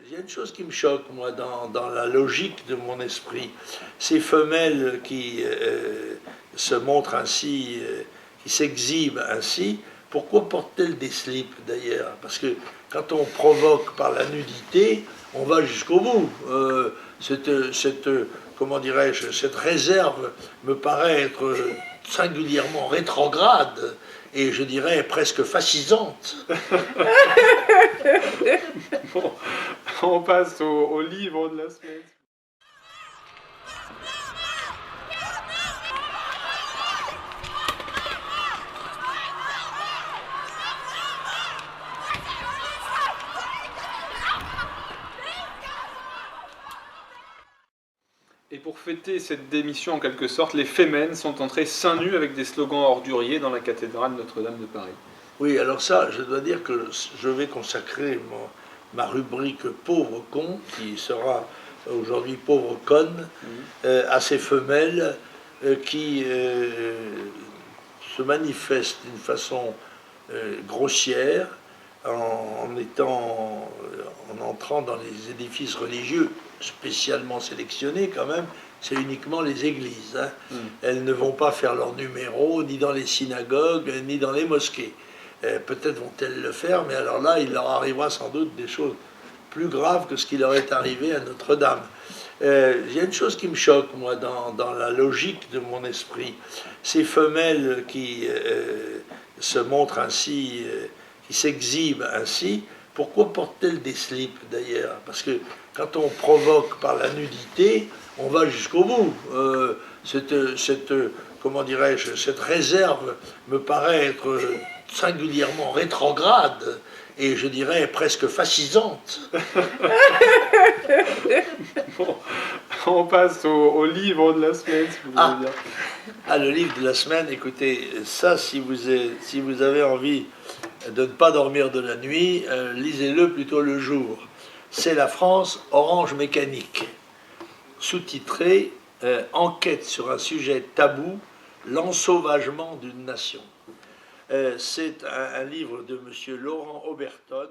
Il y a une chose qui me choque, moi, dans la logique de mon esprit. Ces femelles qui se montrent ainsi, qui s'exhibent ainsi, pourquoi portent-elles des slips d'ailleurs? Parce que quand on provoque par la nudité, on va jusqu'au bout. Comment dirais-je, cette réserve me paraît être singulièrement rétrograde et je dirais presque fascisante. Bon, on passe au livre de la semaine. Et pour fêter cette démission en quelque sorte, les Femen sont entrés seins nus avec des slogans orduriers dans la cathédrale Notre-Dame de Paris. Oui, alors ça, je dois dire que je vais consacrer ma rubrique pauvre con, qui sera aujourd'hui pauvre conne, à ces femelles qui se manifestent d'une façon grossière en entrant dans les édifices religieux spécialement sélectionnés quand même. C'est uniquement les églises. Hein. Elles ne vont pas faire leur numéro ni dans les synagogues ni dans les mosquées. Peut-être vont-elles le faire, mais alors là, il leur arrivera sans doute des choses plus graves que ce qui leur est arrivé à Notre-Dame. Il y a une chose qui me choque, moi, dans la logique de mon esprit. Ces femelles qui se montrent ainsi, qui s'exhibent ainsi, pourquoi portent-elles des slips d'ailleurs? Parce que quand on provoque par la nudité, on va jusqu'au bout. Comment dirais-je, cette réserve me paraît être singulièrement rétrograde et je dirais presque fascisante. Bon, on passe au livre de la semaine, si vous voulez bien. Le livre de la semaine, écoutez, ça, si vous avez envie de ne pas dormir de la nuit, lisez-le plutôt le jour. C'est La France Orange Mécanique, sous-titré Enquête sur un sujet tabou, l'ensauvagement d'une nation. C'est un livre de M. Laurent Oberton,